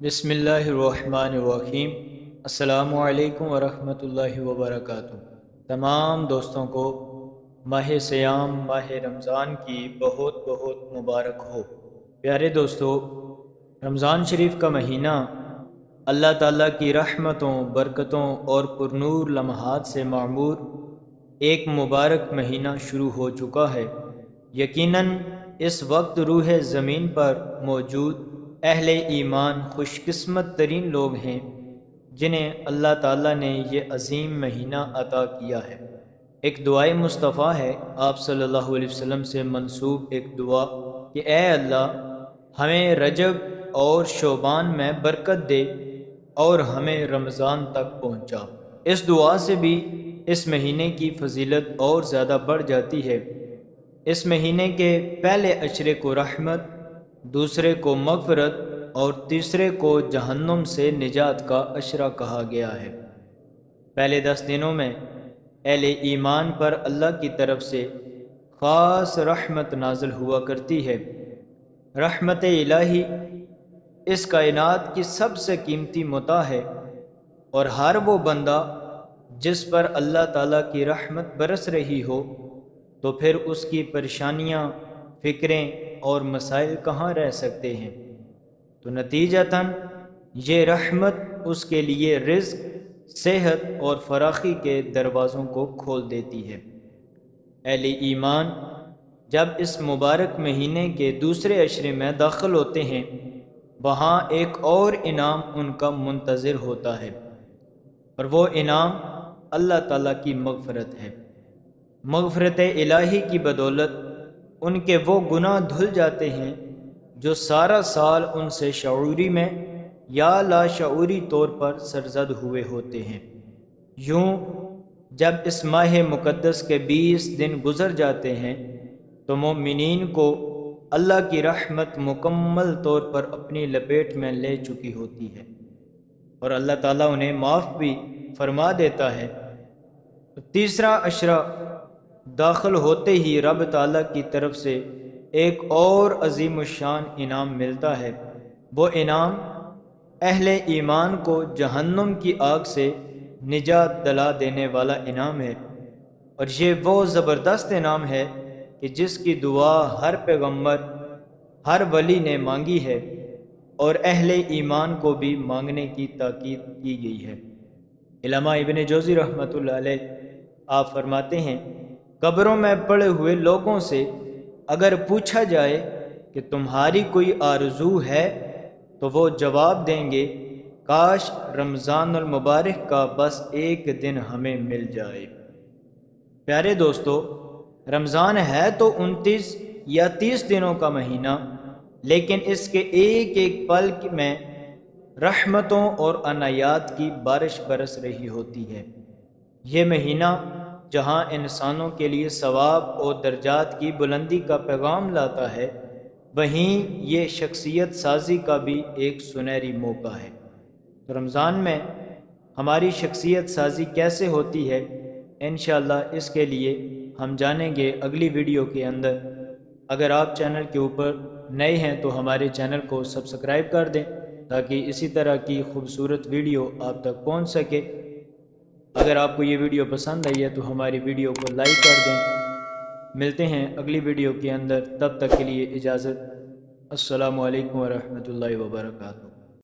بسم اللہ الرحمن الرحیم۔ السلام علیکم ورحمۃ اللہ وبرکاتہ۔ تمام دوستوں کو ماہ سیام ماہ رمضان کی بہت بہت مبارک ہو۔ پیارے دوستو، رمضان شریف کا مہینہ اللہ تعالیٰ کی رحمتوں، برکتوں اور پرنور لمحات سے معمور ایک مبارک مہینہ شروع ہو چکا ہے۔ یقیناً اس وقت روح زمین پر موجود اہل ایمان خوش قسمت ترین لوگ ہیں جنہیں اللہ تعالیٰ نے یہ عظیم مہینہ عطا کیا ہے۔ ایک دعائے مصطفیٰ ہے آپ صلی اللہ علیہ وسلم سے منسوب ایک دعا کہ اے اللہ ہمیں رجب اور شعبان میں برکت دے اور ہمیں رمضان تک پہنچا۔ اس دعا سے بھی اس مہینے کی فضیلت اور زیادہ بڑھ جاتی ہے۔ اس مہینے کے پہلے عشرے کو رحمت، دوسرے کو مغفرت اور تیسرے کو جہنم سے نجات کا عشرہ کہا گیا ہے۔ پہلے 10 دنوں میں اہل ایمان پر اللہ کی طرف سے خاص رحمت نازل ہوا کرتی ہے۔ رحمت الہی اس کائنات کی سب سے قیمتی متاع ہے، اور ہر وہ بندہ جس پر اللہ تعالیٰ کی رحمت برس رہی ہو تو پھر اس کی پریشانیاں، فکریں اور مسائل کہاں رہ سکتے ہیں؟ تو نتیجتاً یہ رحمت اس کے لیے رزق، صحت اور فراخی کے دروازوں کو کھول دیتی ہے۔ اہل ایمان جب اس مبارک مہینے کے دوسرے عشرے میں داخل ہوتے ہیں، وہاں ایک اور انعام ان کا منتظر ہوتا ہے، اور وہ انعام اللہ تعالیٰ کی مغفرت ہے۔ مغفرت الہی کی بدولت ان کے وہ گناہ دھل جاتے ہیں جو سارا سال ان سے شعوری میں یا لاشعوری طور پر سرزد ہوئے ہوتے ہیں۔ یوں جب اس ماہ مقدس کے 20 دن گزر جاتے ہیں تو مومنین کو اللہ کی رحمت مکمل طور پر اپنی لپیٹ میں لے چکی ہوتی ہے، اور اللہ تعالیٰ انہیں معاف بھی فرما دیتا ہے۔ تیسرا عشرہ داخل ہوتے ہی رب تعالیٰ کی طرف سے ایک اور عظیم الشان انعام ملتا ہے۔ وہ انعام اہل ایمان کو جہنم کی آگ سے نجات دلا دینے والا انعام ہے، اور یہ وہ زبردست انعام ہے کہ جس کی دعا ہر پیغمبر، ہر ولی نے مانگی ہے، اور اہل ایمان کو بھی مانگنے کی تاکید کی گئی ہے۔ علامہ ابن جوزی رحمۃ اللہ علیہ آپ فرماتے ہیں، قبروں میں پڑے ہوئے لوگوں سے اگر پوچھا جائے کہ تمہاری کوئی آرزو ہے تو وہ جواب دیں گے، کاش رمضان المبارک کا بس ایک دن ہمیں مل جائے۔ پیارے دوستو، رمضان ہے تو 29 یا 30 دنوں کا مہینہ، لیکن اس کے ایک ایک پل میں رحمتوں اور عنایات کی بارش برس رہی ہوتی ہے۔ یہ مہینہ جہاں انسانوں کے لیے ثواب اور درجات کی بلندی کا پیغام لاتا ہے، وہیں یہ شخصیت سازی کا بھی ایک سنہری موقع ہے۔ تو رمضان میں ہماری شخصیت سازی کیسے ہوتی ہے، انشاءاللہ اس کے لیے ہم جانیں گے اگلی ویڈیو کے اندر۔ اگر آپ چینل کے اوپر نئے ہیں تو ہمارے چینل کو سبسکرائب کر دیں تاکہ اسی طرح کی خوبصورت ویڈیو آپ تک پہنچ سکے۔ اگر آپ کو یہ ویڈیو پسند آئی ہے تو ہماری ویڈیو کو لائک کر دیں۔ ملتے ہیں اگلی ویڈیو کے اندر، تب تک کے لیے اجازت۔ السلام علیکم ورحمۃ اللہ وبرکاتہ۔